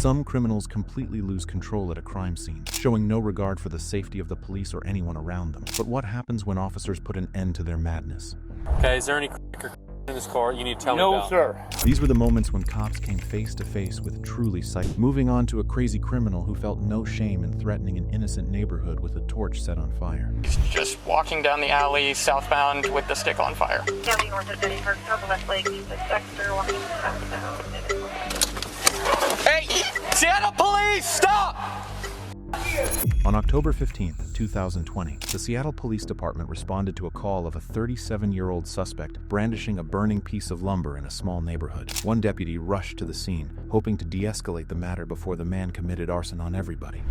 Some criminals completely lose control at a crime scene, showing no regard for the safety of the police or anyone around them. But what happens when officers put an end to their madness? Okay, is there any in this car you need to tell me about? No, sir. These were the moments when cops came face to face with truly psycho. Moving on to a crazy criminal who felt no shame in threatening an innocent neighborhood with a torch set on fire. He's just walking down the alley southbound with the stick on fire. County north of Denny Park, Southwest Lake, Dexter, walking southbound. Hey! Seattle police, stop! On October 15, 2020, the Seattle Police Department responded to a call of a 37-year-old suspect brandishing a burning piece of lumber in a small neighborhood. One deputy rushed to the scene, hoping to de-escalate the matter before the man committed arson on everybody.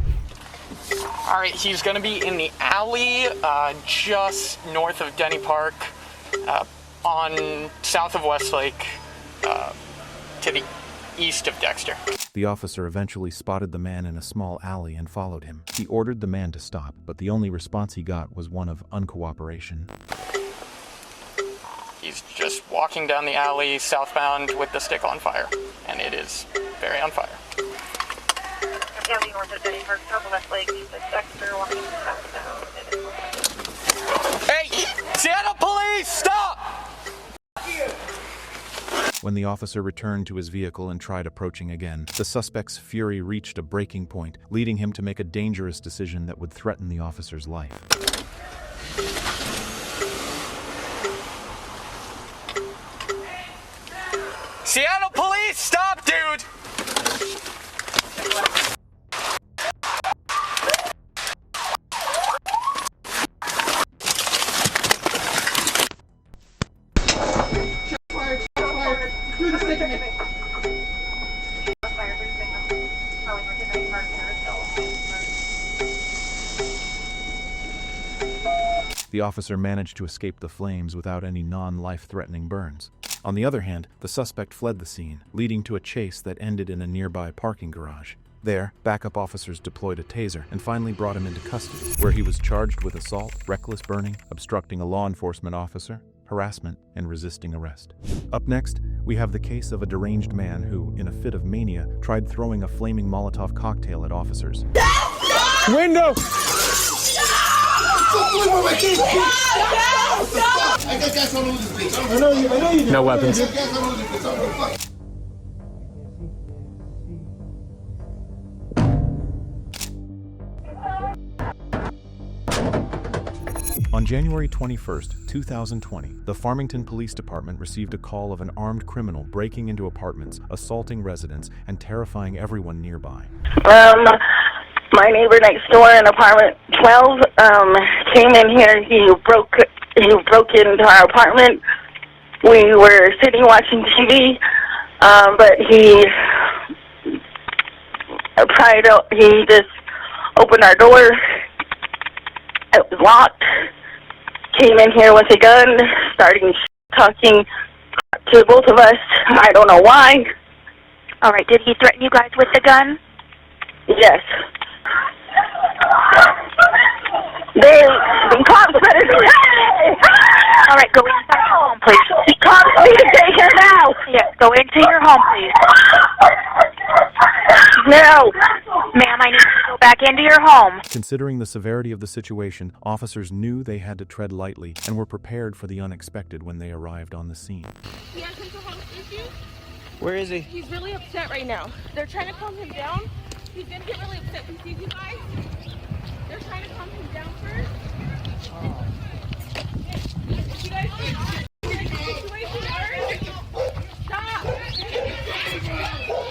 All right, he's going to be in the alley just north of Denny Park, on south of Westlake, to the east of Dexter. The officer eventually spotted the man in a small alley and followed him. He ordered the man to stop, but the only response he got was one of uncooperation. He's just walking down the alley southbound with the stick on fire, and it is very on fire. County north of Denny Park, Southwest Lake, Dexter, walking southbound. Hey! Seattle police, stop! When the officer returned to his vehicle and tried approaching again, the suspect's fury reached a breaking point, leading him to make a dangerous decision that would threaten the officer's life. Seattle police, stop, dude! The officer managed to escape the flames without any non-life-threatening burns. On the other hand, the suspect fled the scene, leading to a chase that ended in a nearby parking garage. There, backup officers deployed a taser and finally brought him into custody, where he was charged with assault, reckless burning, obstructing a law enforcement officer, harassment, and resisting arrest. Up next, we have the case of a deranged man who, in a fit of mania, tried throwing a flaming Molotov cocktail at officers. Window! No weapons. On January 21st, 2020, the Farmington Police Department received a call of an armed criminal breaking into apartments, assaulting residents, and terrifying everyone nearby. My neighbor next door in apartment 12 came in here. He broke into our apartment. We were sitting watching TV, but he just opened our door. It was locked. Came in here with a gun, starting talking to both of us. I don't know why. All right, did he threaten you guys with the gun? Yes. The cops better do that. All right, go inside your home, please. The cops need to take him out. Yes, go into your home, please. No. Ma'am, I need you to go back into your home. Considering the severity of the situation, officers knew they had to tread lightly and were prepared for the unexpected when they arrived on the scene. He has mental health issues. Where is he? He's really upset right now. They're trying to calm him down. He's gonna get really upset when he sees you guys. They're trying to calm him down first. You guys think the situation first? Stop!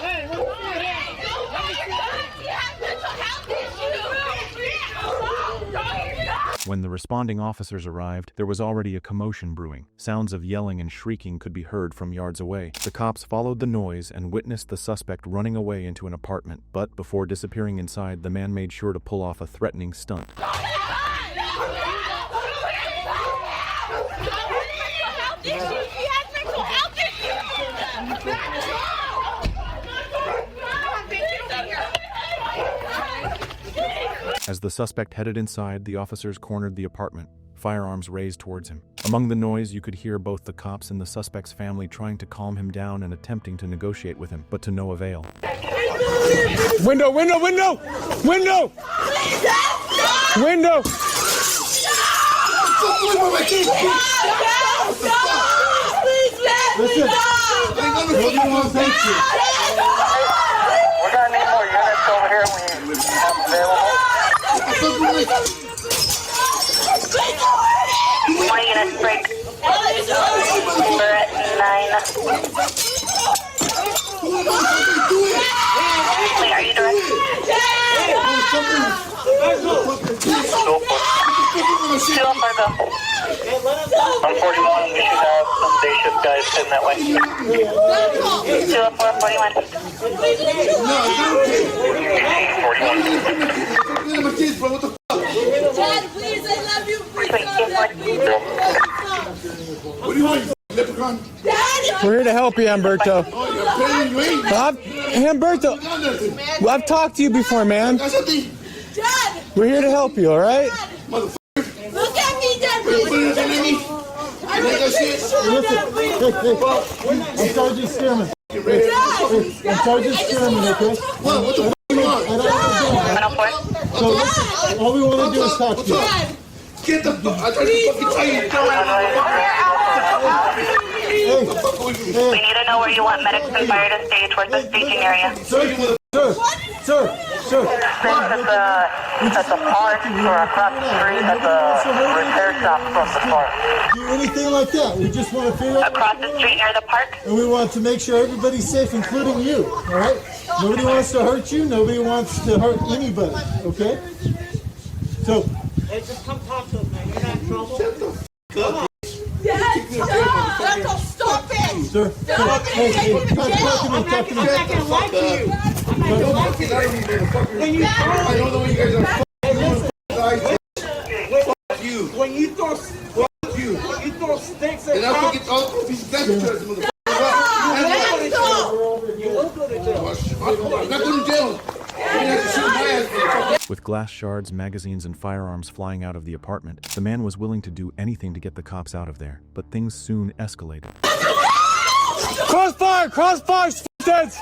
Hey, what's going on? He has mental health issues! When the responding officers arrived, there was already a commotion brewing. Sounds of yelling and shrieking could be heard from yards away. The cops followed the noise and witnessed the suspect running away into an apartment, but before disappearing inside, the man made sure to pull off a threatening stunt. As the suspect headed inside, the officers cornered the apartment, firearms raised towards him. Among the noise, you could hear both the cops and the suspect's family trying to calm him down and attempting to negotiate with him, but to no avail. Window, window, window! Window! Window! Listen, we're gonna need more units over here when we have available. More units break. We're at 9. Wait, are you direct? 204, go. 141, we should have some day shift guys heading that way. 204, 41. 41. Dad, please, I love you. What do you want, leprechaun? We're here to help you, Humberto. Humberto, I've talked to you before, man. Dad! We're here to help you, all right? Look at me, Dad, please! I'm Sergeant Spearman. I'm Sergeant Spearman, okay? What the f*** you want? So all we want to do is talk to you. Get the fuck, I tried to fucking tell you. We need to know where you want medics and fire to stay towards the staging area. Sir. At the park or across the street at the repair shop from the park. Do anything like that. We just want to figure out. Across the street near the park? And we want to make sure everybody's safe, including you. All right? Nobody wants to hurt you. Nobody wants to hurt anybody. Okay? So. Hey, just come talk to us, man. You're not in trouble. Come on. Dad, stop it! Sir. Stop Hey, it! talk to me. I'm not gonna lie to you. I'm not gonna lie to you. When you I don't know what you guys are when you throw sticks at and I'll fucking all these death threats, motherfucker. you will go to jail. I'm not going to jail. With glass shards, magazines, and firearms flying out of the apartment, the man was willing to do anything to get the cops out of there, but things soon escalated. Crossfire! Crossfire! Dead!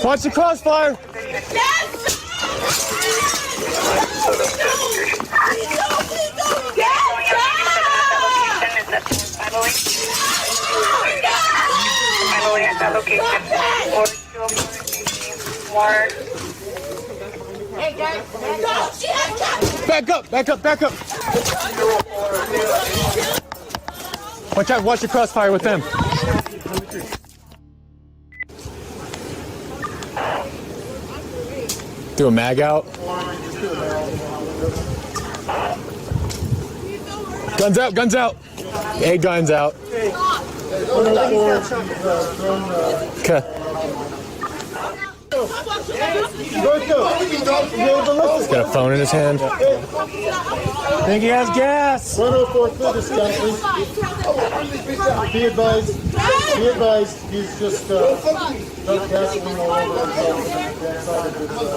Watch the crossfire! Hey guys, Back up! Back up! Back up! Watch out! Watch the crossfire with them. Do a mag out. Guns out! Guns out! Hey, guns out. Okay. He's got a phone in his hand. I think he has gas. 104, clear this guy, please. Be advised, he's just not gasoline all over himself.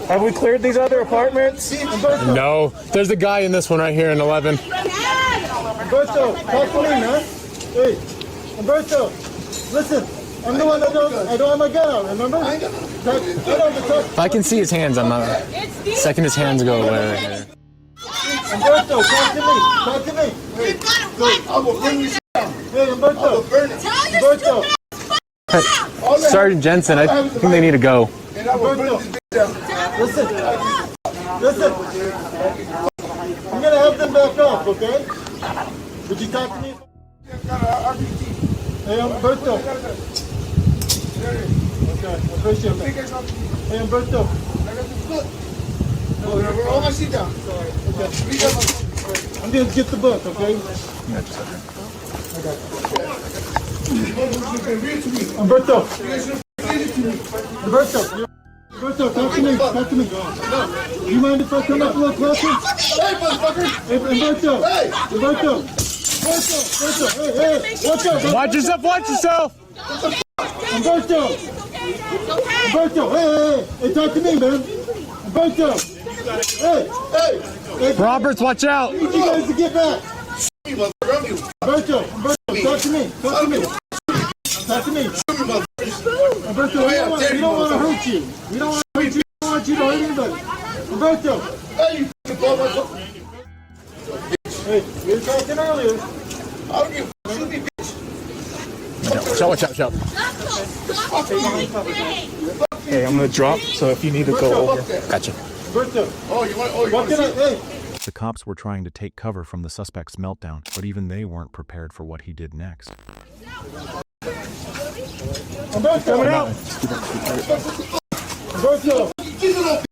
Have we cleared these other apartments? No. There's a guy in this one right here in 11. Umberto, talk to me, man. Hey, Umberto, listen. I'm the one that I don't have my gun out, remember? I can see his hands. I'm not. Second his hands go away right here. Umberto, talk to me. Hey, I will burn you down. Hey, Umberto. I will burn it. Umberto. Hey, Sergeant Jensen, I think they need to go. And I will burn this bitch down. Listen. I'm gonna have them back up, okay? Would you talk to me? Hey, Umberto. Okay, I appreciate that. Hey, Umberto. Roll my seat down. Okay. I'm gonna get the book, okay? Umberto. Umberto, talk to me. Do you mind if I come up a little closer? Hey, motherfucker! Hey, Umberto. Hey, watch out. Watch yourself. Watch yourself. Umberto, hey, talk to me, man. Umberto, Hey! Roberts, watch out! I need you guys to get back! Alberto, talk to me. Talk to me. Alberto, we don't want to hurt you. We don't want to hurt you. We don't want you to hurt anybody. Alberto! Hey, we were talking earlier. I don't give a shoot me, bitch. Watch out. Hey, I'm gonna drop, so if you need to go over. Gotcha. Alberto. The cops were trying to take cover from the suspect's meltdown, but even they weren't prepared for what he did next. Alberto!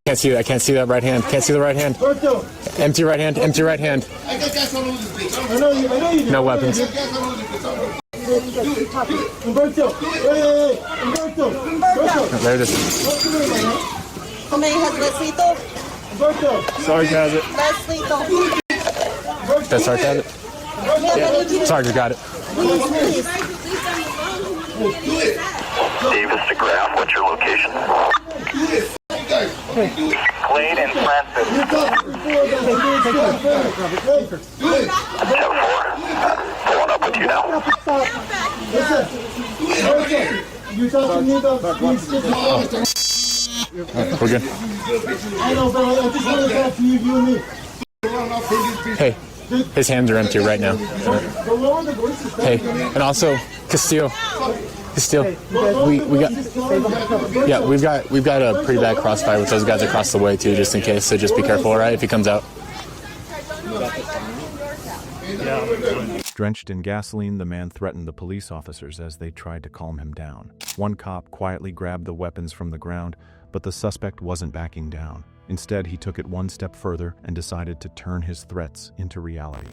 Can't see that. I can't see that right hand. Can't see the right hand. Alberto! Empty right hand. Empty right hand. I know you. No weapons. Humberto! Hey! Humberto! There it is. How many has Leslito? Humberto! Sarge has it. Leslito. That's Sarge has it. Yeah. Sarge got it. Please. Davis to Graham, what's your location? Glade and Francis. 10-4. Pulling up with you now. You talking to me about being scheduled? We're good. I know, but I just want to talk to you and me. Hey, his hands are empty right now. Hey, and also Castillo, we've got a pretty bad crossfire with those guys across the way too, just in case. So just be careful, all right? If he comes out. Drenched in gasoline, the man threatened the police officers as they tried to calm him down. One cop quietly grabbed the weapons from the ground, but the suspect wasn't backing down. Instead, he took it one step further and decided to turn his threats into reality.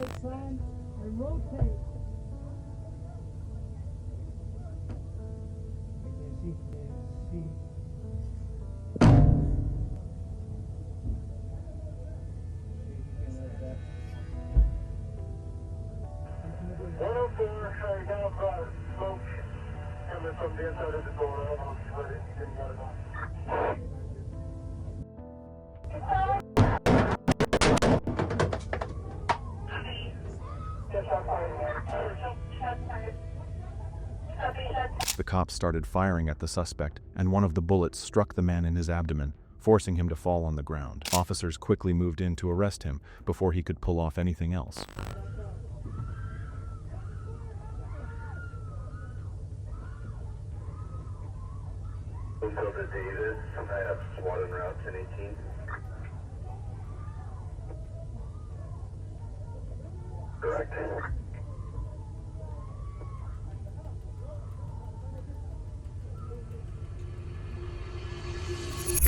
The cops started firing at the suspect, and one of the bullets struck the man in his abdomen, forcing him to fall on the ground. Officers quickly moved in to arrest him before he could pull off anything else. Davis, I have SWAT en route 1018. Correct.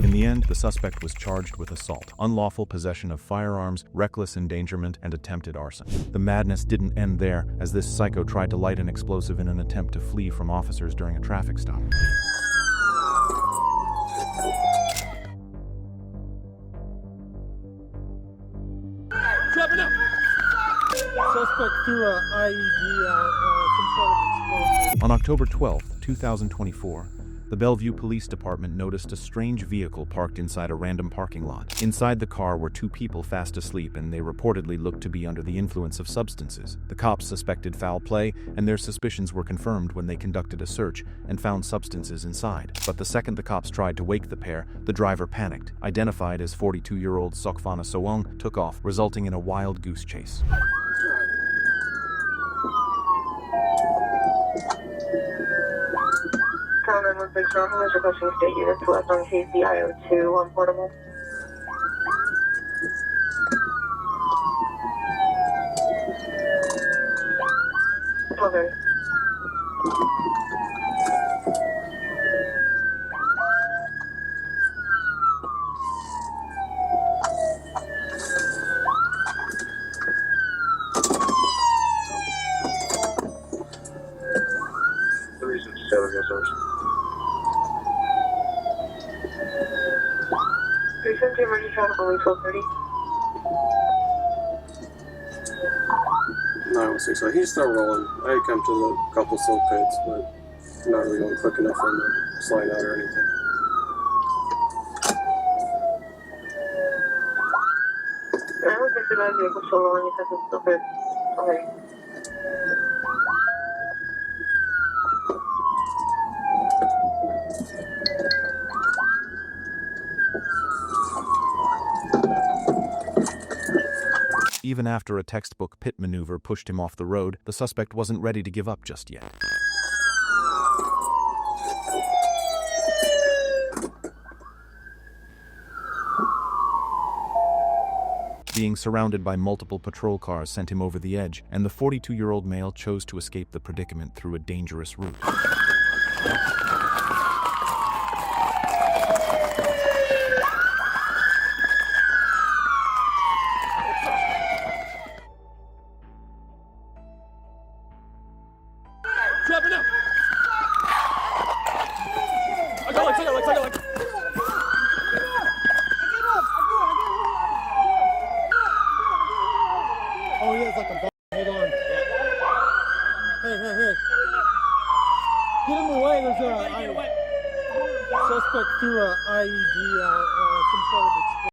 In the end, the suspect was charged with assault, unlawful possession of firearms, reckless endangerment, and attempted arson. The madness didn't end there, as this psycho tried to light an explosive in an attempt to flee from officers during a traffic stop. Suspect threw an IED out, some sort of explosive. On October 12, 2024, the Bellevue Police Department noticed a strange vehicle parked inside a random parking lot. Inside the car were two people fast asleep, and they reportedly looked to be under the influence of substances. The cops suspected foul play, and their suspicions were confirmed when they conducted a search and found substances inside. But the second the cops tried to wake the pair, the driver panicked. Identified as 42-year-old Sokfana Sowong, took off, resulting in a wild goose chase. Town 916 Normal is requesting state units left on KCIO2 on portable. Okay. Yes, sir. 317 emergency traffic only 1230. 916. So he's still rolling. I come to the couple slow pits, but not really going quick enough for him to slide out or anything. that vehicle so long, you have to stop it. Okay. Even after a textbook pit maneuver pushed him off the road, the suspect wasn't ready to give up just yet. Being surrounded by multiple patrol cars sent him over the edge, and the 42-year-old male chose to escape the predicament through a dangerous route. Dropping up! I got one. Oh, he has like a ball. Hold on. Hey. Get him away. There's a suspect threw a IED out, some sort of explosive.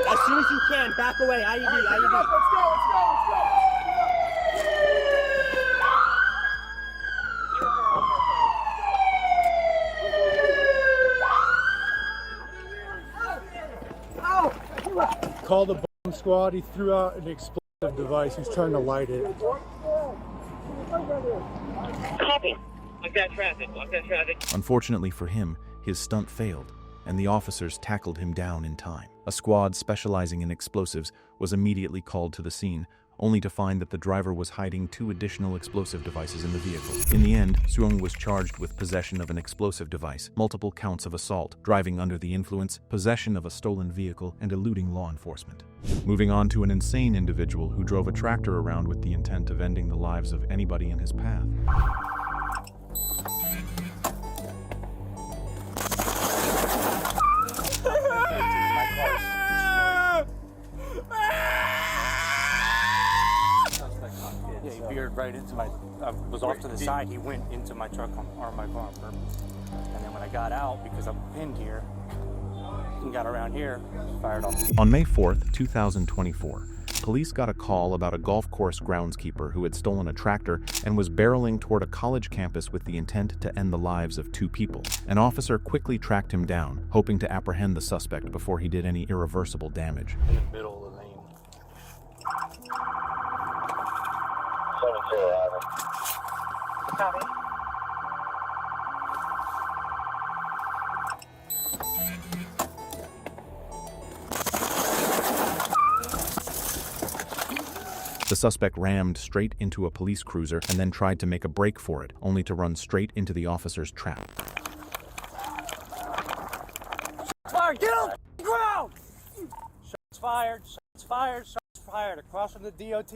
As soon as you can, back away. IED. Let's go. Call the bomb squad. He threw out an explosive device. He's trying to light it. Copy. Lock that traffic. Unfortunately for him, his stunt failed, and the officers tackled him down in time. A squad specializing in explosives was immediately called to the scene, only to find that the driver was hiding 2 additional explosive devices in the vehicle. In the end, Suong was charged with possession of an explosive device, multiple counts of assault, driving under the influence, possession of a stolen vehicle, and eluding law enforcement. Moving on to an insane individual who drove a tractor around with the intent of ending the lives of anybody in his path. Yeah, he veered right into my, I was off to the side, he went into my truck or my car on purpose. And then when I got out, because I'm pinned here, and got around here, fired off. On May 4th, 2024, police got a call about a golf course groundskeeper who had stolen a tractor and was barreling toward a college campus with the intent to end the lives of 2 people. An officer quickly tracked him down, hoping to apprehend the suspect before he did any irreversible damage. In the middle of the lane. 7-0, Copy. The suspect rammed straight into a police cruiser and then tried to make a break for it, only to run straight into the officer's trap. Fire! Get on the ground! Shots fired across from the DOT.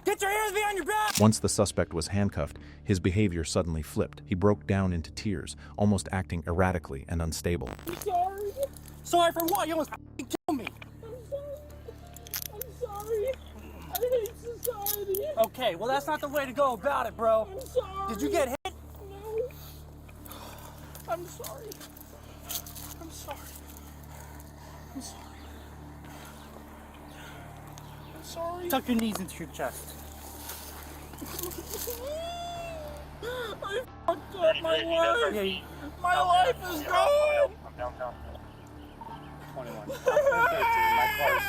Get your hands behind your back! Once the suspect was handcuffed, his behavior suddenly flipped. He broke down into tears, almost acting erratically and unstable. I'm sorry. Sorry for what? You almost killed me. I'm sorry. I hate society. Okay, well that's not the way to go about it, bro. I'm sorry. Did you get hit? No. I'm sorry. I'm sorry. I'm sorry. I'm sorry. Tuck your knees into your chest. I fucked up my life. My life is gone. I'm downtown. 21. I'm 13. My car's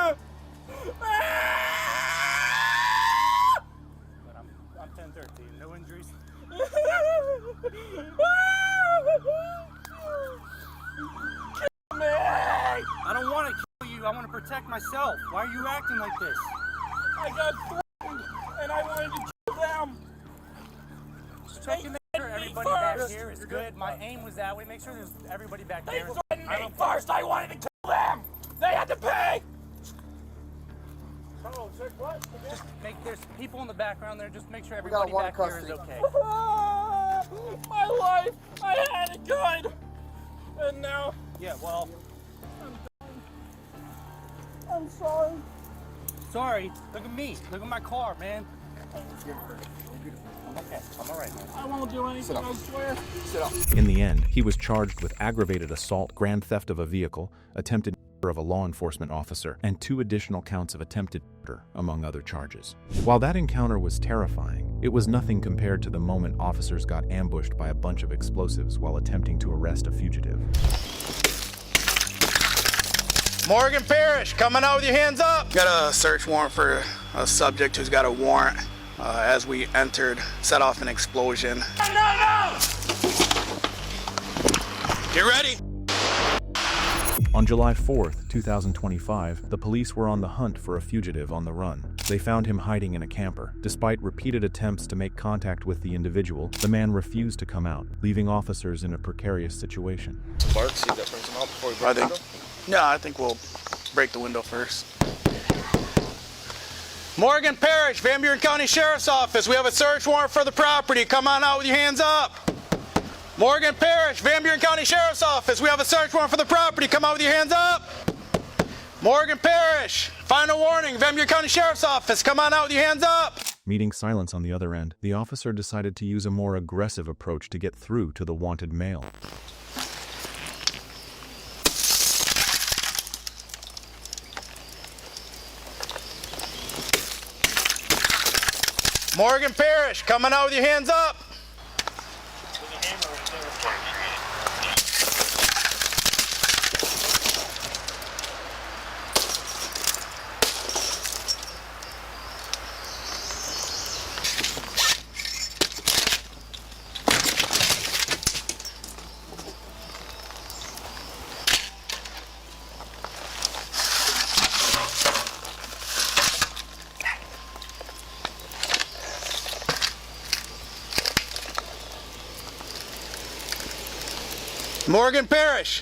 destroyed. But I'm 10-13. No injuries. I don't want to kill you. I want to protect myself. Why are you acting like this? I got threatened, and I wanted to kill them. Just check to make sure everybody back here is good. My aim was that way. Make sure there's everybody back there. They threatened me first. I wanted to kill them. They had to pay. Oh, check what? Just there's people in the background there. Just make sure everybody back here is okay. My life. I had it good. And now. Yeah, well. I'm sorry. Sorry. Look at me. Look at my car, man. I'm I'm okay. I'm all right, man. I won't do anything, I swear. Sit up. In the end, he was charged with aggravated assault, grand theft of a vehicle, attempted murder of a law enforcement officer, and 2 additional counts of attempted murder, among other charges. While that encounter was terrifying, it was nothing compared to the moment officers got ambushed by a bunch of explosives while attempting to arrest a fugitive. Morgan Parrish, coming out with your hands up. Got a search warrant for a subject who's got a warrant. As we entered, set off an explosion. No! Get ready. On July 4th, 2025, the police were on the hunt for a fugitive on the run. They found him hiding in a camper. Despite repeated attempts to make contact with the individual, the man refused to come out, leaving officers in a precarious situation. Mark, see if that brings him out before we break the window? No, I think we'll break the window first. Morgan Parrish, Van Buren County Sheriff's Office. We have a search warrant for the property. Come on out with your hands up. Morgan Parrish, Van Buren County Sheriff's Office. We have a search warrant for the property. Come out with your hands up. Morgan Parrish, final warning, Van Buren County Sheriff's Office. Come on out with your hands up. Meeting silence on the other end, the officer decided to use a more aggressive approach to get through to the wanted male. Morgan Parrish, coming out with your hands up. Morgan Parrish,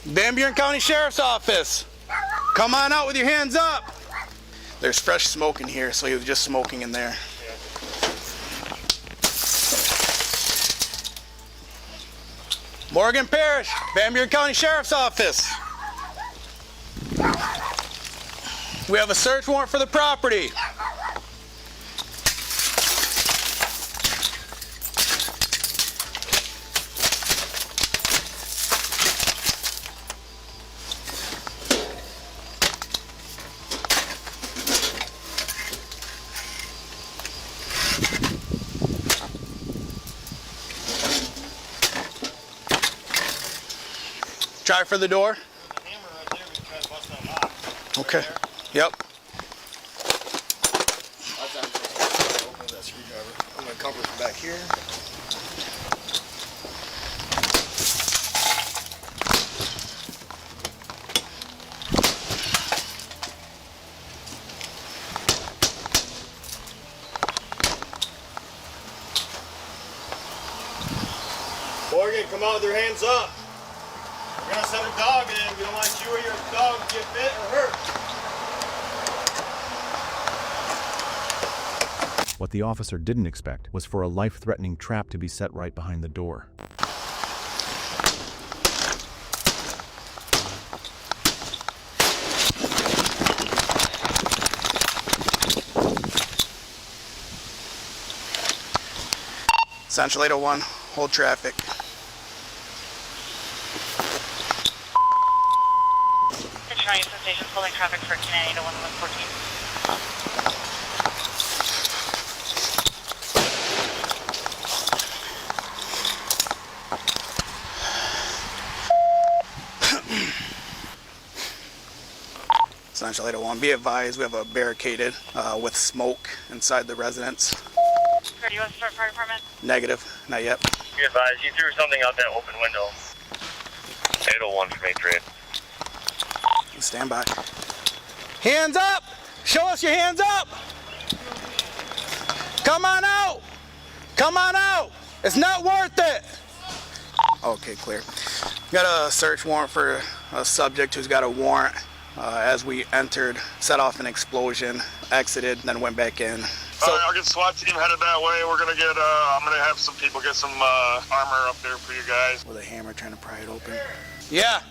Van Buren County Sheriff's Office. Come on out with your hands up. There's fresh smoke in here, so he was just smoking in there. Morgan Parrish, Van Buren County Sheriff's Office. We have a search warrant for the property. Try for the door. The hammer right there, we can try to bust that lock. Okay. Yep. That's actually open that screwdriver. I'm gonna cover from back here. Morgan, come out with your hands up. We're gonna send a dog in. We don't want you or your dog to get bit or hurt. What the officer didn't expect was for a life-threatening trap to be set right behind the door. Central 801, hold traffic. Houston Station, holding traffic for 10 to 1114. Central 801, be advised, we have a barricaded with smoke inside the residence. Do you want to start fire department? Negative, not yet. Be advised, you threw something out that open window. 801 from 8-3. Stand by. Hands up! Show us your hands up! Come on out! Come on out! It's not worth it! Okay, clear. Got a search warrant for a subject who's got a warrant. As we entered, set off an explosion, exited, then went back in. So, all right, I'll get SWAT team headed that way. We're gonna get, I'm gonna have some people get some armor up there for you guys. With a hammer trying to pry it open. Yeah.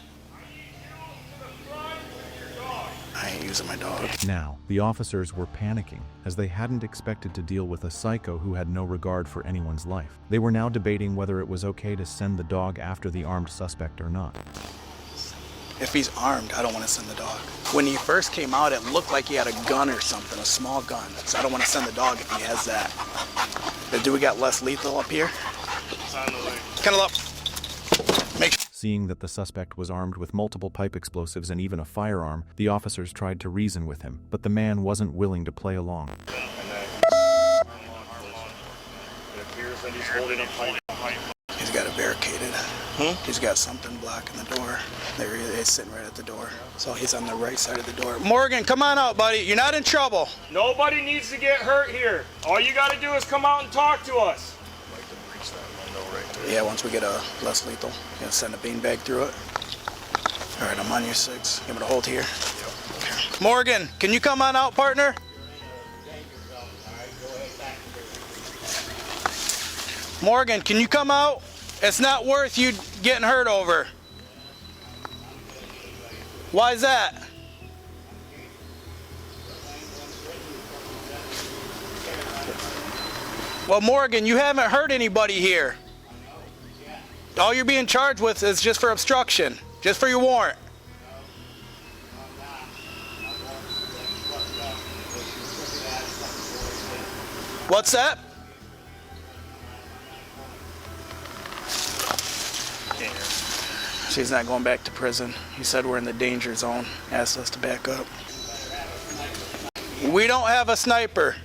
Alright, you using my dog. Now, the officers were panicking, as they hadn't expected to deal with a psycho who had no regard for anyone's life. They were now debating whether it was okay to send the dog after the armed suspect or not. If he's armed, I don't want to send the dog. When he first came out, it looked like he had a gun or something, a small gun. So I don't want to send the dog if he has that. But do we got less lethal up here? Kennel up. Make sure. Seeing that the suspect was armed with multiple pipe explosives and even a firearm, the officers tried to reason with him, but the man wasn't willing to play along. He's got it barricaded. He's got something blocking the door. There he is, sitting right at the door. So he's on the right side of the door. Morgan, come on out, buddy. You're not in trouble. Nobody needs to get hurt here. All you got to do is come out and talk to us. Yeah, once we get a less lethal, gonna send a beanbag through it. All right, I'm on your 6. Give me a hold here. Okay. Morgan, can you come on out, partner? Morgan, can you come out? It's not worth you getting hurt over. Why is that? Well, Morgan, you haven't hurt anybody here. All you're being charged with is just for obstruction, just for your warrant. What's that? She's not going back to prison. He said we're in the danger zone. Asked us to back up. We don't have a sniper.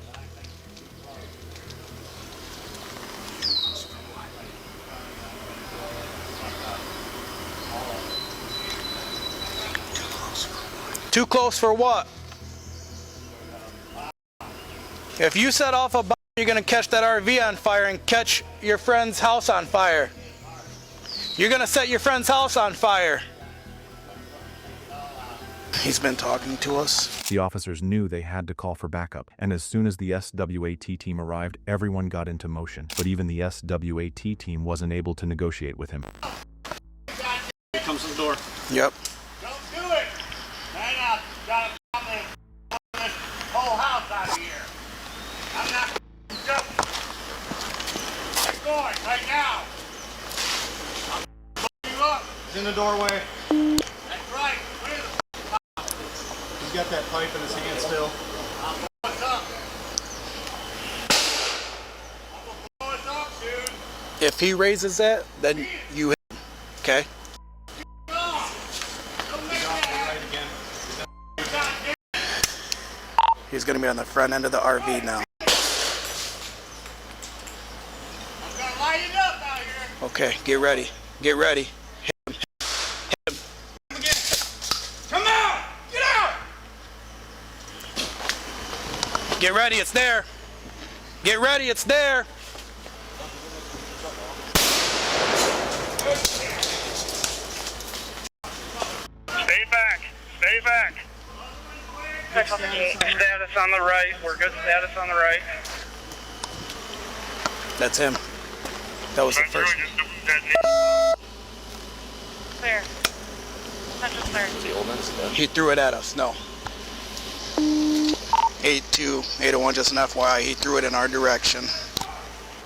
Too close for what? If you set off a bomb, you're going to catch that RV on fire and catch your friend's house on fire. You're going to set your friend's house on fire. He's been talking to us. The officers knew they had to call for backup, and as soon as the SWAT team arrived, everyone got into motion. But even the SWAT team wasn't able to negotiate with him. Here comes the door. Yep. Don't do it. Man up. Got a problem with this whole house out here. I'm not joking. It's going right now. You up. He's in the doorway. That's right. He's got that pipe in his hand still. What's up? I'm gonna blow us up, dude. If he raises that, then you hit him. Okay? He's gonna be on the front end of the RV now. I'm gonna light it up out here. Okay, get ready. Get ready. Come out! Get out! Get ready, it's there. Get ready, it's there. Stay back. Stay back. Status on the right. We're good status on the right. That's him. That was the first. Clear. Central clear. He threw it at us. No. 82, 801, just an FYI. He threw it in our direction.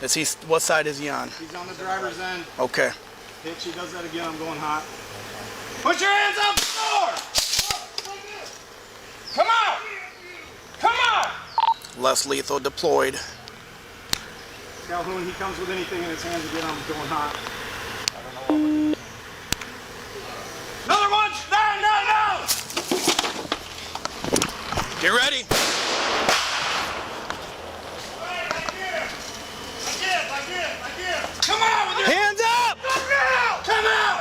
Is he? What side is he on? He's on the driver's end. Okay. If she does that again, I'm going hot. Put your hands up the door! Come out! Come out! Less lethal deployed. Calhoun, he comes with anything in his hands again, I'm going hot. Another one! No! Get ready. Come out with your Hands up! Come out! Come out!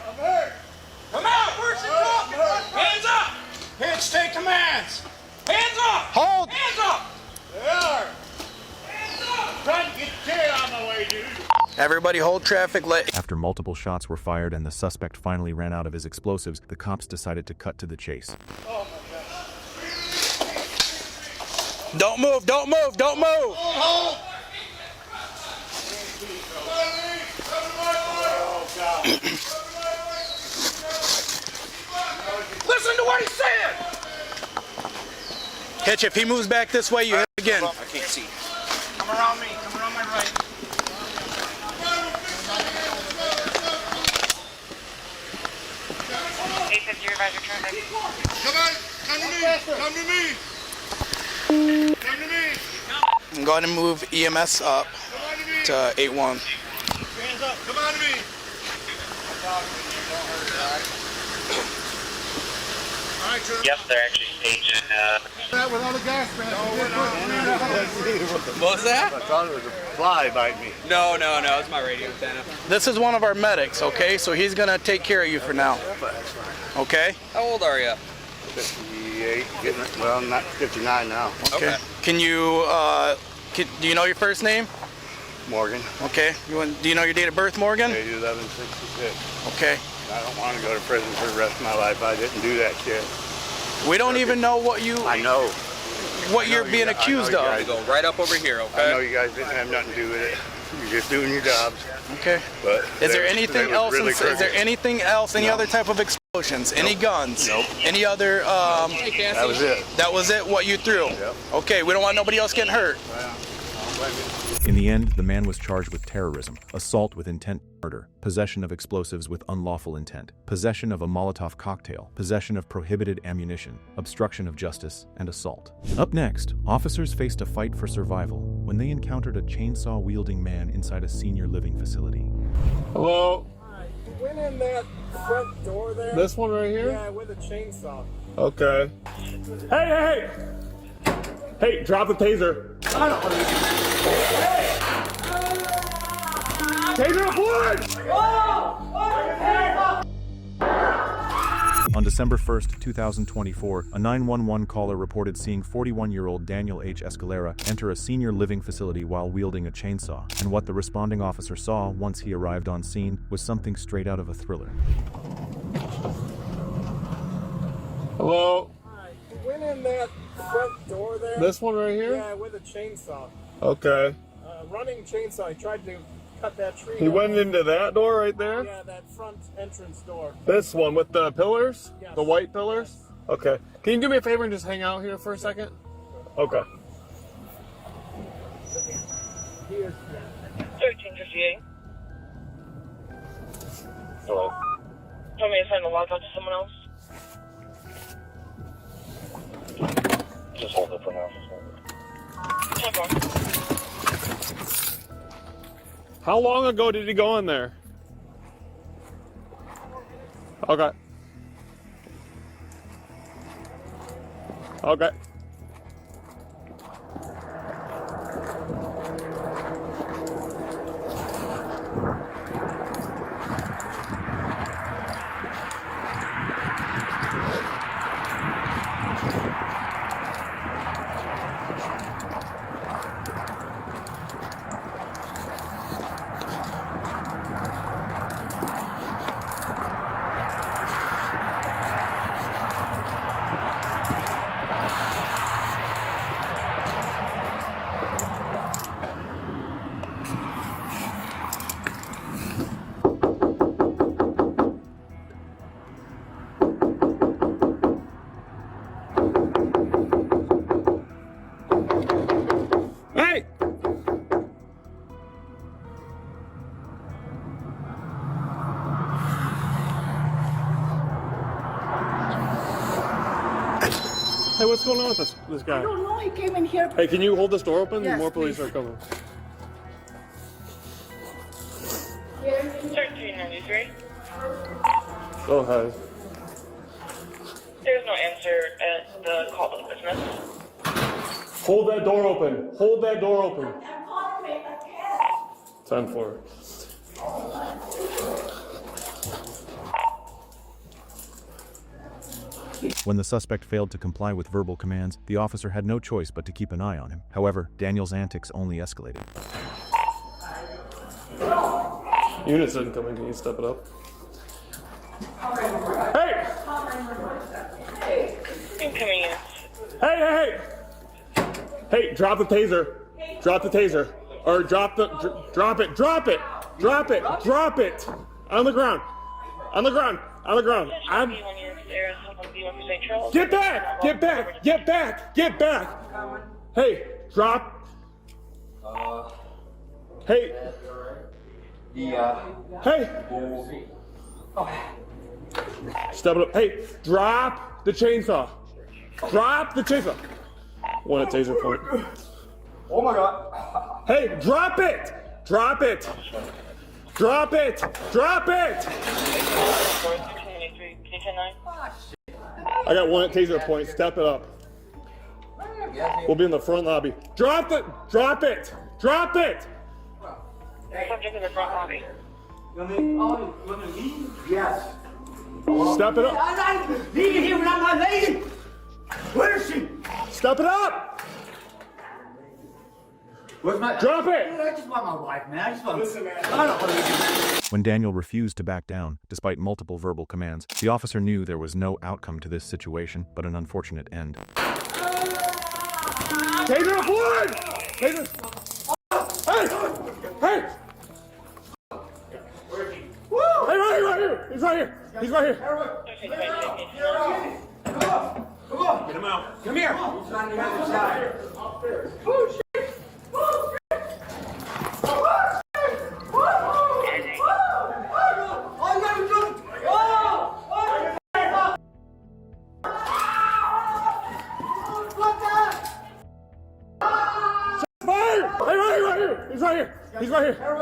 I'm hurt. Come out! Where's your talking? Hands up! Hands, take commands. Hands up! Hold! Hands up! They are. Hands up! Trying to get the tail out of my way, dude. Everybody hold traffic light. After multiple shots were fired and the suspect finally ran out of his explosives, the cops decided to cut to the chase. Oh my God. Don't move, don't move, don't move! Hold! Listen to what he's saying! Hitch, if he moves back this way, you hit again. I can't see. Come around me. Come around my right. Come on, come to me, come to me. Come to me. I'm going to move EMS up to 8-1. Hands up, come on to me. Yep, they're actually staging. With all the gas What was that? I thought it was a fly biting me. No, it's my radio antenna. This is one of our medics, okay? So he's gonna take care of you for now. Okay? How old are you? 58, getting it. Well, I'm not 59 now. Okay. Can you, do you know your first name? Morgan. Okay. Do you know your date of birth, Morgan? 1166. Okay. I don't want to go to prison for the rest of my life. I didn't do that shit. We don't even know what you... I know. What you're being accused of. You go right up over here, okay? I know you guys didn't have nothing to do with it. You're just doing your jobs. Okay. But is there anything else? Really is there anything else? Any other type of explosions? Any guns? Nope. Any other? That was it. That was it. What you threw? Yep. Okay. We don't want nobody else getting hurt. In the end, the man was charged with terrorism, assault with intent to murder, possession of explosives with unlawful intent, possession of a Molotov cocktail, possession of prohibited ammunition, obstruction of justice, and assault. Up next, officers faced a fight for survival when they encountered a chainsaw-wielding man inside a senior living facility. Hello? You went in that front door there? This one right here? Yeah, with a chainsaw. Okay. Hey! Hey, drop the taser. Taser deployed! On December 1st, 2024, a 911 caller reported seeing 41-year-old Daniel H. Escalera enter a senior living facility while wielding a chainsaw, and what the responding officer saw once he arrived on scene was something straight out of a thriller. Hello? You went in that front door there? This one right here? Yeah, with a chainsaw. Okay. Running chainsaw. He tried to cut that tree. He went into that door right there? Yeah, that front entrance door. This one with the pillars? Yes. The white pillars? Yes. Okay. Can you do me a favor and just hang out here for a second? Okay. 1358. Hello. Tell me to send a log out to someone else. Just hold it for now. How long ago did he go in there? Okay. Okay. Hey! Hey, what's going on with this guy? I don't know. He came in here. Hey, can you hold this door open? Yes, More police please. are coming. 1393. Go ahead. There's no answer at the call to the business. Hold that door open. Hold that door open. 10-4. When the suspect failed to comply with verbal commands, the officer had no choice but to keep an eye on him. However, Daniel's antics only escalated. Unit's incoming. Can you step it up? Hey! Incoming units. Hey! Hey, drop the taser. Drop the taser. Or drop it. Drop it. On the ground. On the ground. On the ground. Get back! Get back! Get back! Get back! Hey, drop. Hey. Hey. Step it up. Hey, drop the chainsaw. Drop the chainsaw. One at taser point. Oh my God. Hey, drop it! Drop it! Drop it! Drop it! I got one at taser point. Step it up. We'll be in the front lobby. Drop it! Drop it! Drop it! Subject in the front lobby. Yes. Step it up. I'm leaving here without my lady. Where is she? Step it up! Where's my... Drop it! Dude, I just want my wife, man. I just want... Listen, man. I don't want to... When Daniel refused to back down, despite multiple verbal commands, the officer knew there was no outcome to this situation but an unfortunate end. Taser deployed! Taser! Hey! Hey! Hey, right here! He's right here! He's right here! Come on! Come on! Get him out! Come here! He's on the other side. Oh, shit! Oh, shit! Fire! Hey, right here! He's right here! He's right here! Come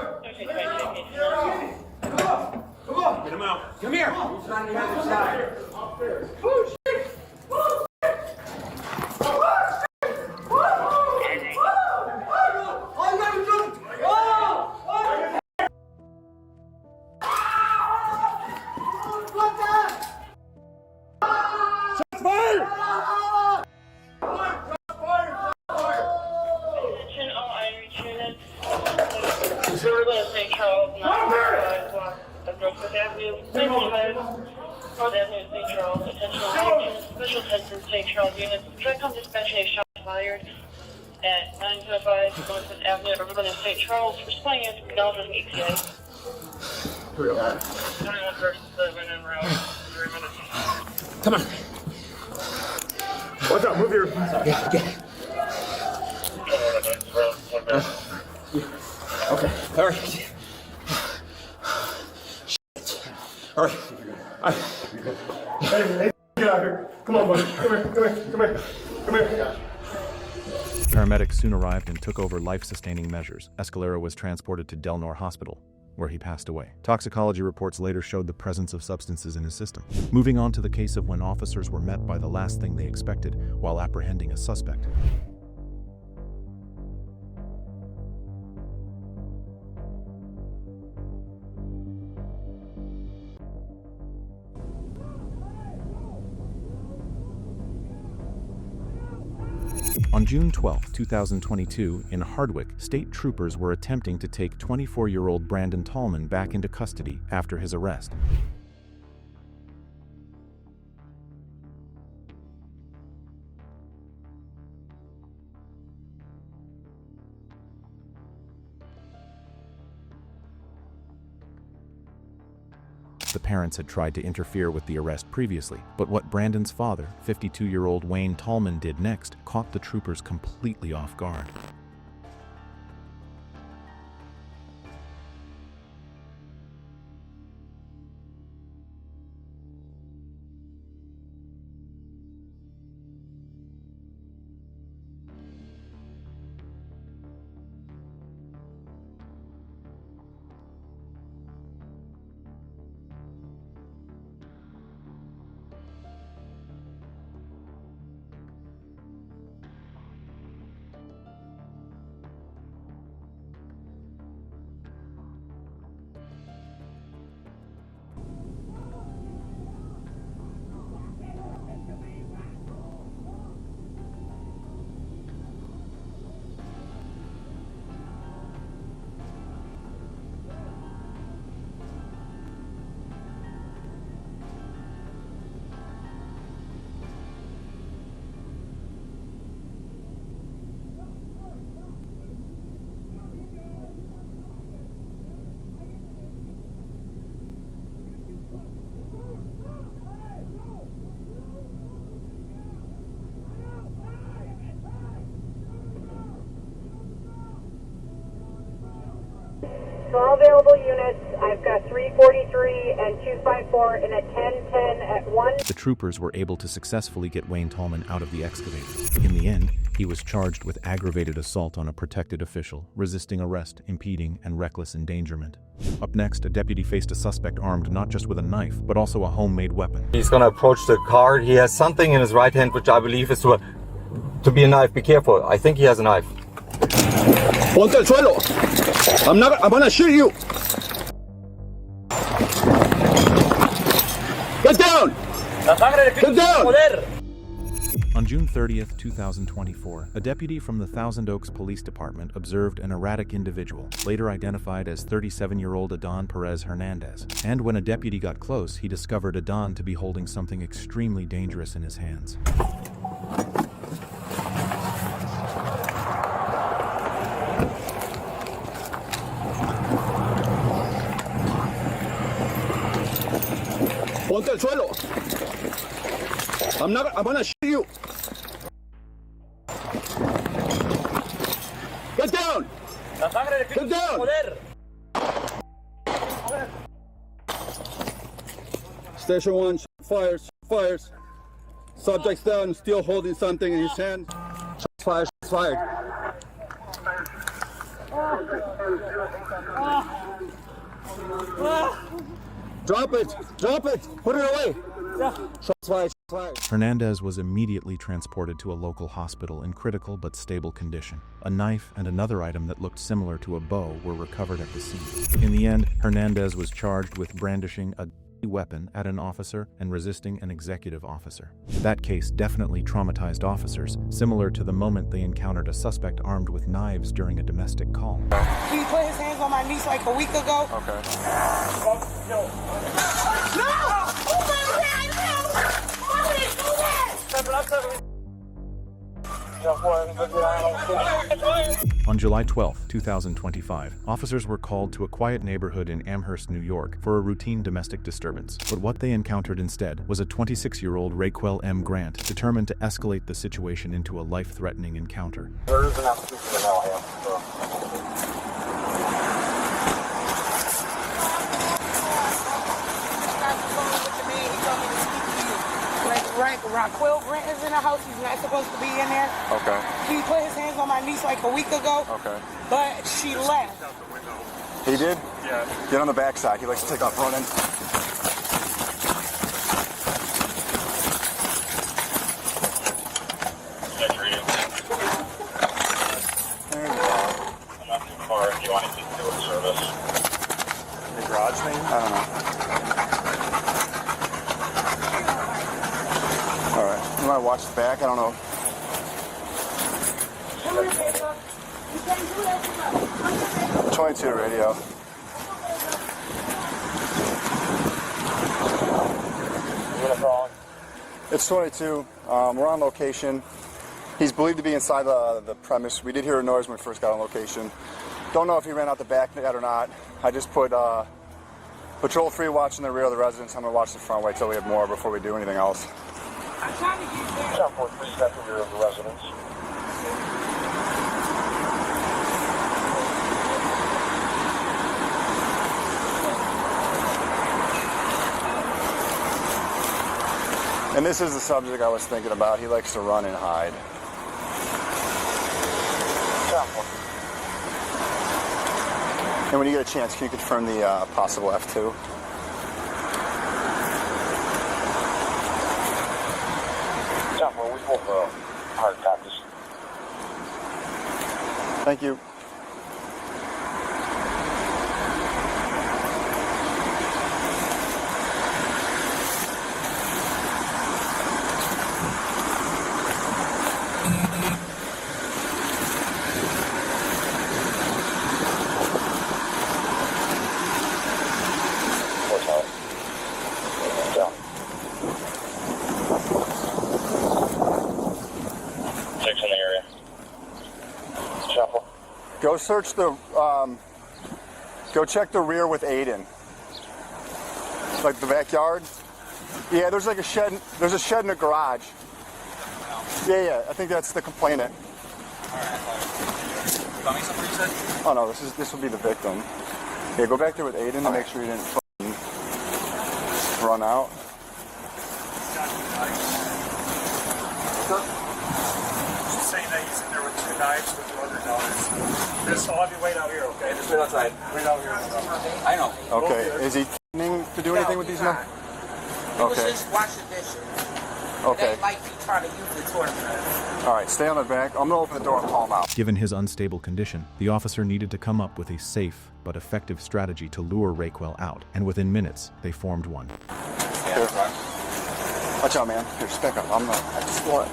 on! Come on! Get him out! Come here! He's on the other side. Oh, shit! Oh, shit! Special attention St. Charles units. Tricom dispatch a shot fired at 905 North Avenue, everybody in St. Charles. Responding as acknowledging ETA. 2137 en route. 3 minutes. Come on. Watch out, move your... Okay, all right. Shit. All right. Hey, get out here. Come on, buddy. Come here, come here, come here. Come here. Paramedics soon arrived and took over life-sustaining measures. Escalera was transported to Delnor Hospital, where he passed away. Toxicology reports later showed the presence of substances in his system. Moving on to the case of when officers were met by the last thing they expected while apprehending a suspect. On June 12, 2022, in Hardwick, state troopers were attempting to take 24-year-old Brandon Tallman back into custody after his arrest. The parents had tried to interfere with the arrest previously, but what Brandon's father, 52-year-old Wayne Tallman, did next caught the troopers completely off guard. available units. I've got 343 and 254 and a 1010 at 1. The troopers were able to successfully get Wayne Tallman out of the excavator. In the end, he was charged with aggravated assault on a protected official, resisting arrest, impeding, and reckless endangerment. Up next, a deputy faced a suspect armed not just with a knife, but also a homemade weapon. He's gonna approach the car. He has something in his right hand, which I believe is to be a knife. Be careful. I think he has a knife. Ponte al suelo. I'm gonna shoot you. Get down. Get down. On June 30th, 2024, a deputy from the Thousand Oaks Police Department observed an erratic individual, later identified as 37-year-old Adon Perez Hernandez. And when a deputy got close, he discovered Adon to be holding something extremely dangerous in his hands. Ponte al suelo. I'm gonna shoot you. Get down. Get down. Station 1, fires. Subject's down, still holding something in his hand. Shots fired. Drop it, put it away. Shots fired. Hernandez was immediately transported to a local hospital in critical but stable condition. A knife and another item that looked similar to a bow were recovered at the scene. In the end, Hernandez was charged with brandishing a weapon at an officer and resisting an executive officer. That case definitely traumatized officers, similar to the moment they encountered a suspect armed with knives during a domestic call. He put his hands on my knees like a week ago. Okay. No! On July 12, 2025, officers were called to a quiet neighborhood in Amherst, New York, for a routine domestic disturbance. But what they encountered instead was a 26-year-old Raquel M. Grant, determined to escalate the situation into a life-threatening encounter. Raquel Grant is in the house. He's not supposed to be in there. Okay. He put his hands on my niece like a week ago. Okay. But she left. He did? Yeah. Get on the backside. He likes to take off running. Next radio. There you go. I'm not too far if you want anything to do with service. The garage thing? I don't know. Alright. You want to watch the back? I don't know. Come here, baby. You can't do that. 22 radio. It's 22. We're on location. He's believed to be inside the premise. We did hear a noise when we first got on location. Don't know if he ran out the back yet or not. I just put Patrol 3 watching the rear of the residence. I'm going to watch the front, wait till we have more before we do anything else. I'm trying to get there. Southport 3 got the rear of the residence. And this is the subject I was thinking about. He likes to run and hide. And when you get a chance, can you confirm the possible F2? Well, we will hard copies. Thank you. Go search the, go check the rear with Aiden. Like the backyard. Yeah, there's like a shed, there's a shed in the garage. Yeah, I think that's the complainant. Oh no, this will be the victim. Okay, go back there with Aiden to make sure he didn't fucking run out. She's saying that he's in there with 2 knives with 2 other dogs. Just I'll have you wait out here, okay? Just wait outside. Wait out here. I know. Okay, is he planning to do anything with these men? He was just washing dishes. Okay. They might be trying to use the toilet. All right, stay on the back. I'm gonna open the door and call him out. Given his unstable condition, the officer needed to come up with a safe but effective strategy to lure Raquel out, and within minutes, they formed one. Here. Watch out, man. Here, just back up. I just want.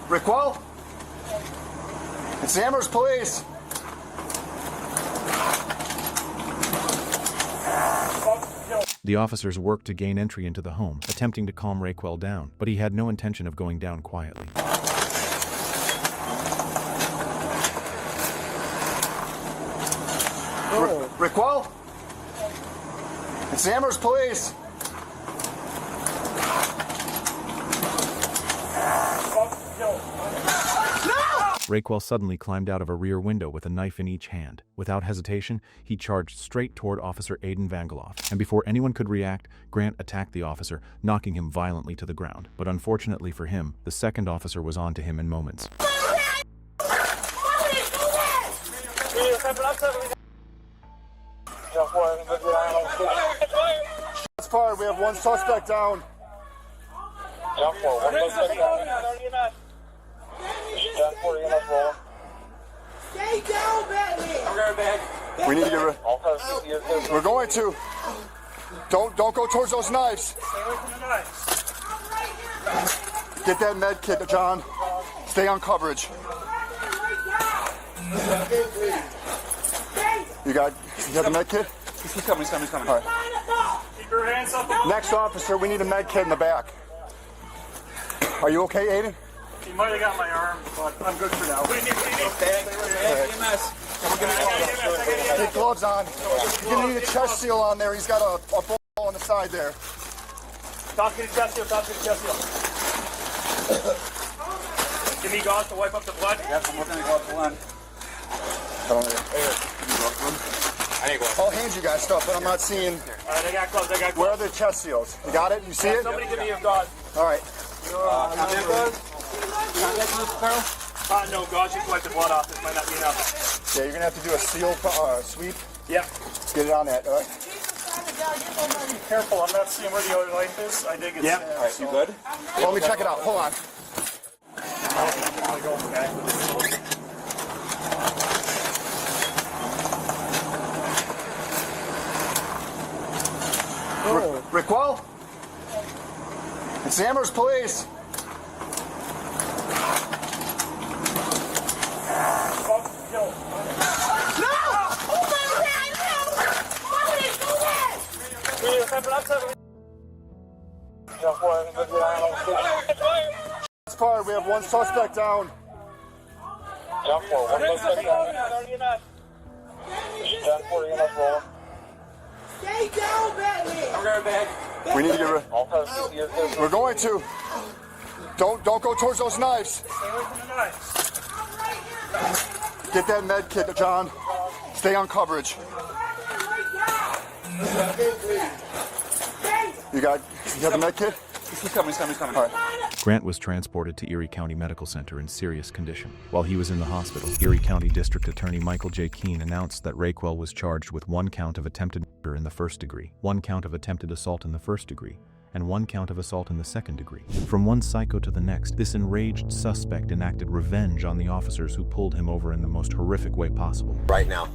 Raquel? It's Amherst Police. The officers worked to gain entry into the home, attempting to calm Raquel down, but he had no intention of going down quietly. Raquel? It's Amherst Police. Raquel suddenly climbed out of a rear window with a knife in each hand. Without hesitation, he charged straight toward Officer Aiden Vangeloff, and before anyone could react, Grant attacked the officer, knocking him violently to the ground. But unfortunately for him, the second officer was on to him in moments. That's fine. We have one suspect down. Stay down, Batman! I'm going back. We need to get rid. We're going to. Don't go towards those knives. Get that med kit, John. Stay on coverage. You got the med kit? He's coming. All right. Keep your hands up. Next officer, we need a med kit in the back. Are you okay, Aiden? He might have got my arm, but I'm good for now. What do you need? Get gloves on. You're gonna need a chest seal on there. He's got a ball on the side there. Talk to the chest seal. Give me gauze to wipe up the blood. Yes, I'm looking at gloves. Hold on. I'll hand you guys stuff, but I'm not seeing. All right, I got gloves. Where are the chest seals? You got it? You see it? Somebody give me your gauze. All right. No, gauze. Just wipe the blood off. This might not be enough. Yeah, you're gonna have to do a seal sweep. Yep. Get it on that. All right. Careful, I'm not seeing where the other knife is. I think it's. Yep. All right, you good? Well, let me check it out. Hold on. Raquel? It's Amherst Police. That's fine. We have one suspect down. Stay down, Batman! I'm going back. We need to get rid. We're going to. Don't go towards those knives. Get that med kit, John. Stay on coverage. You got the med kit? He's coming. All right. Grant was transported to Erie County Medical Center in serious condition. While he was in the hospital, Erie County District Attorney Michael J. Keene announced that Raquel was charged with 1 count of attempted murder in the first degree, 1 count of attempted assault in the first degree, and 1 count of assault in the second degree. From one psycho to the next, this enraged suspect enacted revenge on the officers who pulled him over in the most horrific way possible. Right now.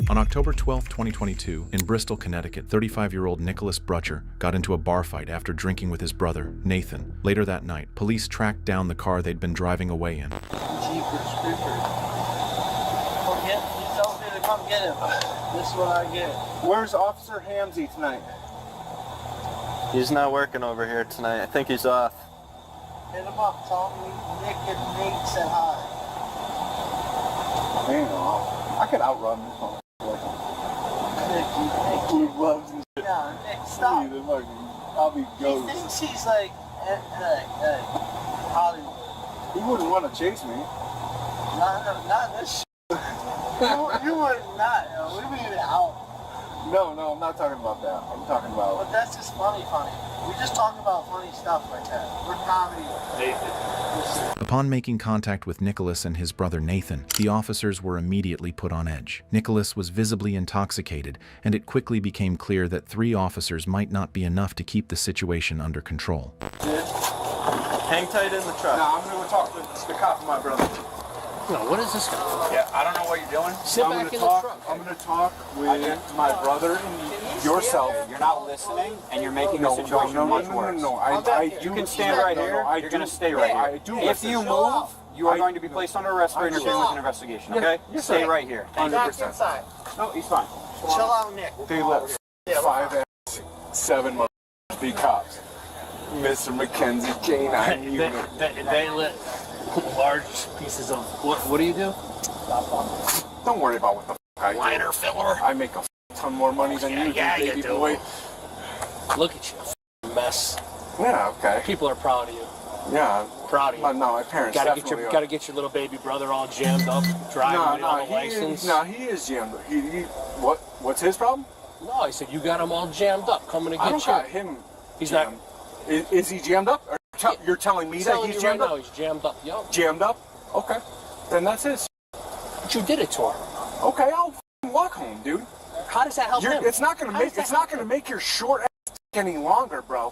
On October 12, 2022, in Bristol, Connecticut, 35-year-old Nicholas Brutcher got into a bar fight after drinking with his brother, Nathan. Later that night, police tracked down the car they'd been driving away in. Come get him. This is what I get. Where's Officer Hamsey tonight? He's not working over here tonight. I think he's off. Hit him up. Tell me Nick and Nate said hi. Damn, I could outrun this one. Nick loves this shit. Yeah, Nick, stop. I'll be ghost. He thinks he's like Hollywood. He wouldn't want to chase me. Not this shit. You would not. We wouldn't even out. No, I'm not talking about that. I'm talking about... But that's just funny. We just talk about funny stuff like that. We're comedy. Upon making contact with Nicholas and his brother Nathan, the officers were immediately put on edge. Nicholas was visibly intoxicated, and it quickly became clear that 3 officers might not be enough to keep the situation under control. Hang tight in the truck. No, I'm going to talk to the cop and my brother. No, what is this guy? Yeah, I don't know what you're doing. Sit back in the truck. I'm going to talk with my brother and yourself. You're not listening, and you're making the situation much worse. No. You can stand right here. You're going to stay right here. If you move, you are going to be placed under arrest for interfering with an investigation, okay? Stay right here. 100%. No, he's fine. Chill out, Nick. They let 7 months be cops. Mr. McKenzie, K9 unit. They let large pieces of... What do you do? Don't worry about what the f*** I do. Liner filler. I make a ton more money than you do, baby do. boy. Look at you, mess. Yeah, okay. People are proud of you. Yeah. Proud of you. No, my parents definitely Gotta get your little baby brother all jammed up, driving without a license. He is jammed up. What's his problem? No, I said you got him all jammed up, coming to get I you. don't got him He's jammed. Is he jammed up? Or you're telling me that he's jammed up? Now he's jammed up, yo. Jammed up? Okay. Then that's his. But you did it to him. Okay, I'll walk home, dude. How does that help him? It's not gonna make your short ass any longer, bro.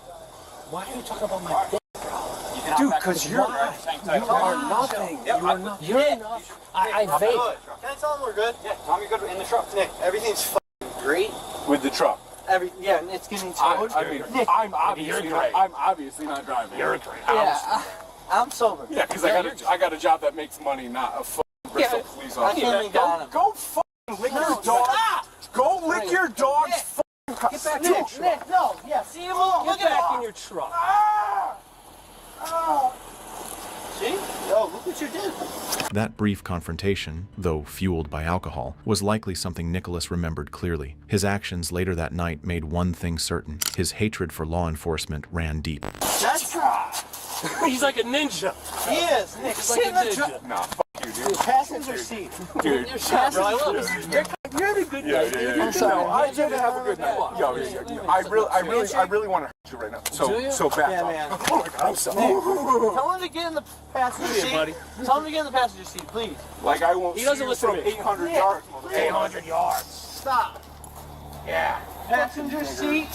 Why are you talking about my dick, bro? Dude, because you are nothing. You are nothing. You're enough. I vape. Can I tell him we're good? Yeah, tell me you're good in the truck. Nick, everything's fucking great. With the truck. It's getting towed. I'm obviously not driving. You're great. Yeah, I'm sober. Yeah, because I got a job that makes money, not a fucking Bristol police officer. Go fucking lick your dog. Go lick your dog's fucking Get back in your truck. Nick, no. Yeah, see him alone. Get back in your truck. See? Yo, look what you did. That brief confrontation, though fueled by alcohol, was likely something Nicholas remembered clearly. His actions later that night made one thing certain. His hatred for law enforcement ran deep. That's right. He's like a ninja. He is. Nick, sit in the truck. Nah, fuck you, dude. Passenger seat. Dude. You're you had a good night, dude. I'm sorry. I did have a good night. Yo, I really want to hurt you right now. So back up. Oh my God, I'm sorry. Tell him to get in the passenger seat. Buddy. Tell him to get in the passenger seat, please. Like I won't. He doesn't see you listen from to me. 800 yards. 800 yards. Stop. Yeah. Passenger seat.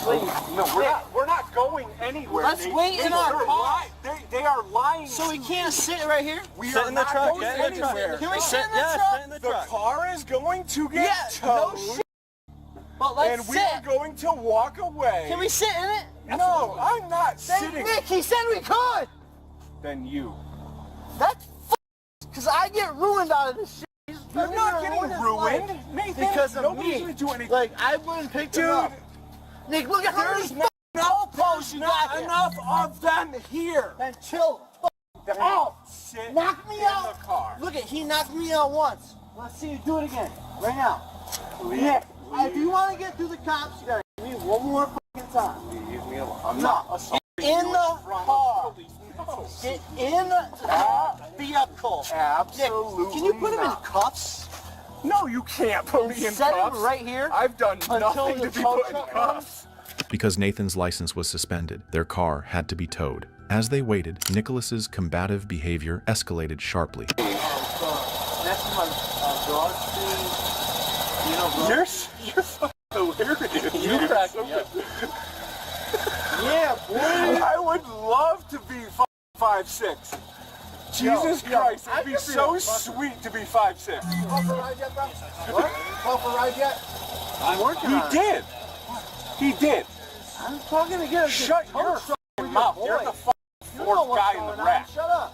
Please. No, we're not going anywhere. Let's wait in our car. They are lying. So we can't sit right here? Sit in the truck. Get in the truck. Can we sit in the truck? Sit in the truck. The car is going to get towed. No shit. But let's and we are going to walk away. Can we sit in it? No, I'm not sitting. Nick, he said we could. Then you. That's because I get ruined out of this shit. You're not getting ruined, Nathan. Because of Nobody's me. gonna do anything. Like, I wouldn't pick them up. Nick, look at how many goalposts you got here. Enough of them here. Then chill out. Sit Knock me in out. the car. Look at, he knocked me out once. Let's see you do it again. Right now. Please, Nick, if you want to get through the cops, you gotta give me one more fucking time. leave me alone. I'm not assaulting In you the front of car. police. No. Get in the vehicle. Absolutely Nick, can you put him in not. cuffs? No, you can't put me in Set cuffs. him right here. I've done until nothing the to be tow put in truck cuffs. Because Nathan's license was suspended, their car had to be towed. As they waited, Nicholas's combative behavior escalated sharply. Next to my Broad Street. You know Broad Street? You're fucking hilarious. You cracked me up. Yeah, boy. I would love to be 5'6". Jesus Christ, it'd be so sweet to be 5'6". Call for a ride yet, bro? What? Call for a ride yet? I'm working on it. He did. He did. I'm talking to get a Shut your fucking mouth. You're the fucking fourth guy in the rack. Shut up.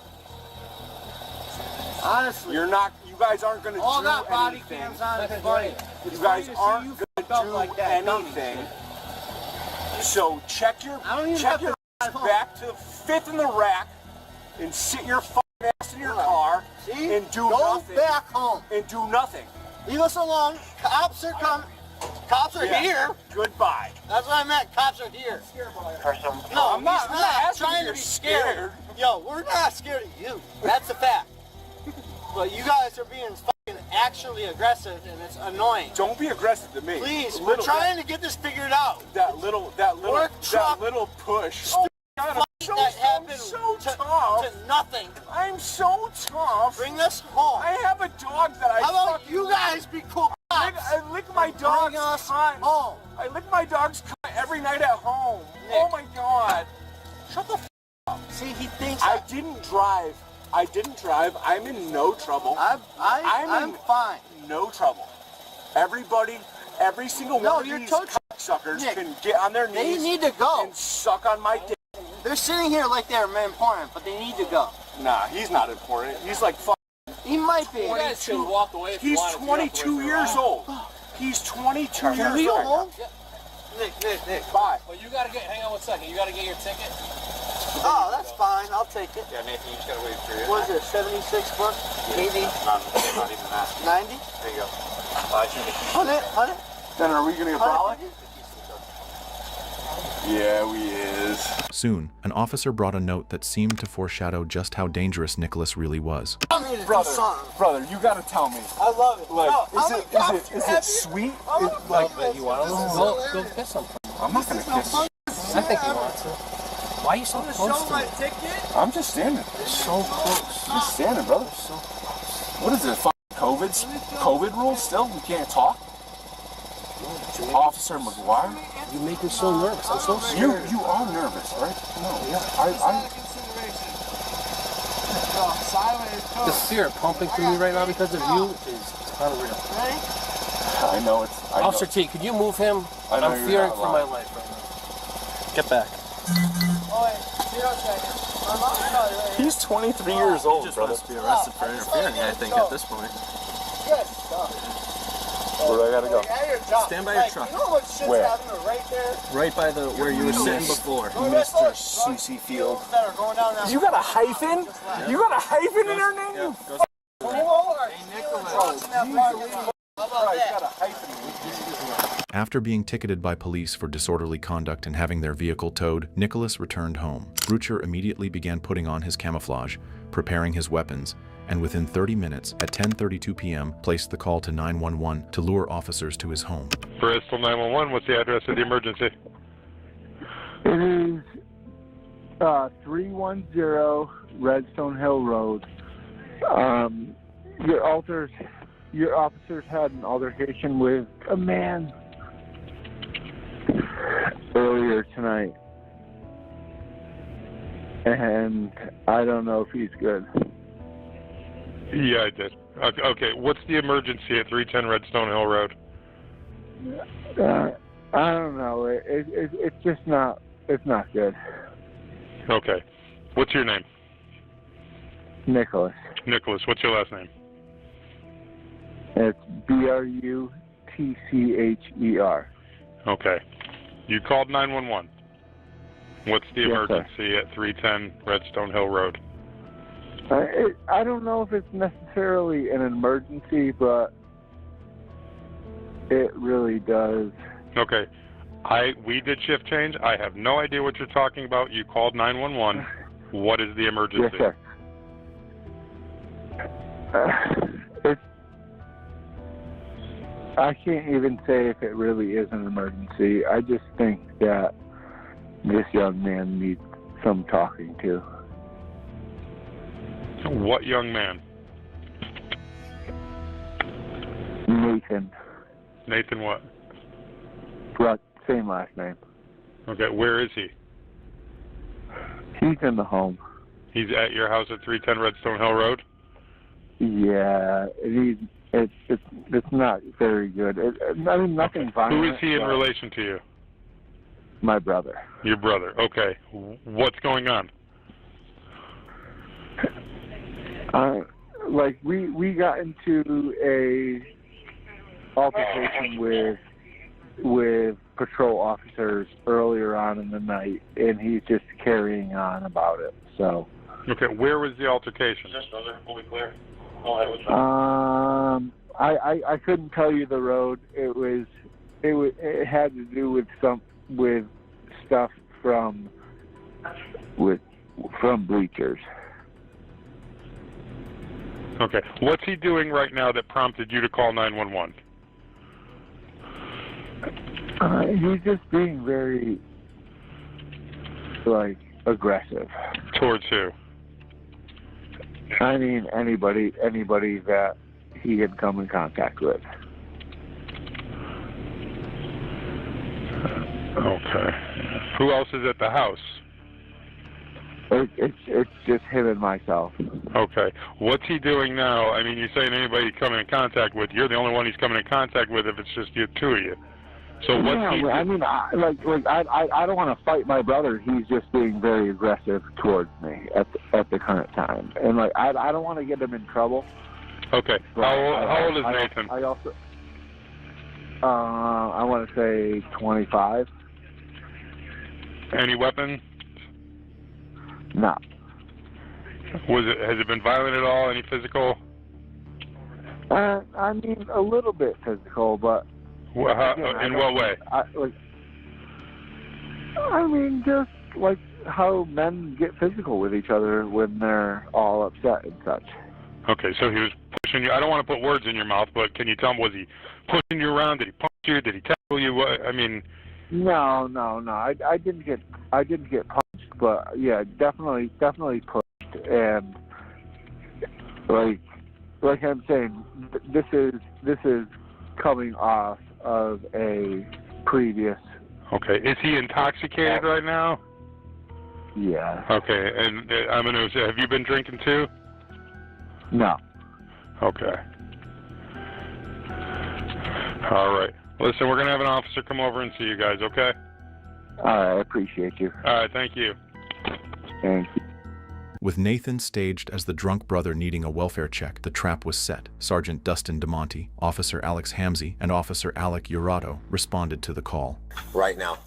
Honestly. You're not. You guys aren't going to do all got body anything. cams on. It's funny. You guys aren't going to do like that, anything. So check your I don't even check have your to drive home. back to 5th in the rack and sit your ass in your car and do nothing. Go back home. And do nothing. Leave us alone. Cops are coming. Cops are here. Goodbye. That's what I meant. Cops are here. No, I'm not asking trying if to be you're scared. Yo, we're not scared of you. That's a fact. But you guys are being fucking actually aggressive, and it's annoying. Don't be aggressive to me. Please, we're trying to get this figured out. That little push. That happened to nothing. I'm so tough. Bring us home. I have a dog that I. How about you guys be cool? I lick my dog's cunt. Home. I lick my dog's cunt every night at home. Nick. Oh my god. Shut the f up. See, he thinks I didn't drive. I'm in no trouble. I'm fine. No trouble. Everybody, every single one of these cocksuckers can get on their knees. They need to go and suck on my dick. They're sitting here like they're important, but they need to go. Nah, he's not important. He's like He might be. 22. Walk away he's 22 years old. He's 22 years old. Nick. Bye. Well, you gotta hang on 1 second. You gotta get your ticket. Oh, that's fine. I'll take it. Yeah, Nathan, you just gotta wait for it. What is it, 76 bucks? 80? Not even that. 90? There you go. 100? Then are we gonna get brolic? Yeah, we is. Soon, an officer brought a note that seemed to foreshadow just how dangerous Nicholas really was. Brother, you gotta tell me. I love it. Like, is it sweet? Like, you want to go kiss him? I'm not gonna kiss. I think he wants to. Why are you so close to me? I'm just standing. You're so close. Just standing, brother. So close. What is it? COVID rules still? We can't talk? Officer McGuire? You make me so nervous. I'm so scared. You are nervous, right? No, yeah. The fear pumping through me right now because of you is unreal. I know it's. Officer T, could you move him? I'm fearing for my life right now. Get back. He's 23 years old, He just brother. wants to be arrested for interfering, I think, at this point. Where do I gotta go? Stand by your truck. Where? Right by where you were sitting before. Mr. Susie Field. You got a hyphen? You got a hyphen in your name? After being ticketed by police for disorderly conduct and having their vehicle towed, Nicholas returned home. Brucher immediately began putting on his camouflage, preparing his weapons, and within 30 minutes, at 10:32 p.m., placed the call to 911 to lure officers to his home. Bristol 911, what's the address of the emergency? It is 310 Redstone Hill Road. Your officers had an altercation with a man earlier tonight, and I don't know if he's good. Yeah, I did. Okay, what's the emergency at 310 Redstone Hill Road? I don't know. It's just not. It's not good. Okay. What's your name? Nicholas. Nicholas, what's your last name? It's Brutcher. Okay. You called 911. What's the Yes, emergency at 310 Redstone Hill Road? I don't know if it's necessarily an emergency, but it really does. Okay. We did shift change. I have no idea what you're talking about. You called 911. What is the emergency? Yes, sir. I can't even say if it really is an emergency. I just think that this young man needs some talking to. What young man? Nathan. Nathan what? Right, same last name. Okay, where is he? He's in the home. He's at your house at 310 Redstone Hill Road? Yeah, it's not very good. I mean, nothing violent. Who is he in relation to you? My brother. Your brother. Okay. What's going on? Like we got into a altercation with patrol officers earlier on in the night, and he's just carrying on about it. So Okay, where was the altercation? I couldn't tell you the road. It had to do with stuff from bleachers. Okay, what's he doing right now that prompted you to call 911? He's just being very, aggressive. Towards who? I mean, anybody that he had come in contact with. Okay. Who else is at the house? It's just him and myself. Okay. What's he doing now? I mean, you're saying anybody coming in contact with, you're the only one he's coming in contact with if it's just you two of you. So what's he I mean, I don't want to fight my brother. He's just being very aggressive towards me at the current time, and I don't want to get him in trouble. Okay. How old is Nathan? I also I want to say 25. Any weapon? No. Has it been violent at all? Any physical? I mean, a little bit physical, but. In what way? I mean, just like how men get physical with each other when they're all upset and such. Okay, so he was pushing you. I don't want to put words in your mouth, but can you tell me, was he pushing you around? Did he punch you? Did he tackle you? I mean. No. I didn't get punched, but yeah, definitely pushed, and like I'm saying, this is coming off of a previous. Okay, is he intoxicated right now? Yeah. Okay, and I'm gonna say, have you been drinking too? No. Okay. All right. Listen, we're gonna have an officer come over and see you guys. Okay. All right. I appreciate you. All right. Thank you. Thank you. With Nathan staged as the drunk brother needing a welfare check, the trap was set. Sergeant Dustin DeMonte, Officer Alex Hamzy, and Officer Alec Urato responded to the call. Right now.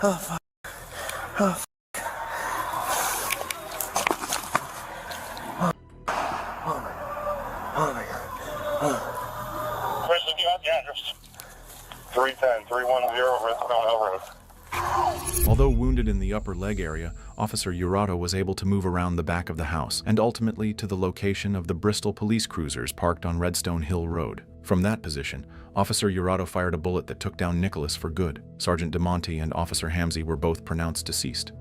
Oh, fuck. Oh, fuck. Oh, my God. Chris, if you have the address. 310, 310 Redstone Road. Although wounded in the upper leg area, Officer Urato was able to move around the back of the house and ultimately to the location of the Bristol police cruisers parked on Redstone Hill Road. From that position, Officer Urato fired a bullet that took down Nicholas for good. Sergeant DeMonte and Officer Hamzy were both pronounced deceased.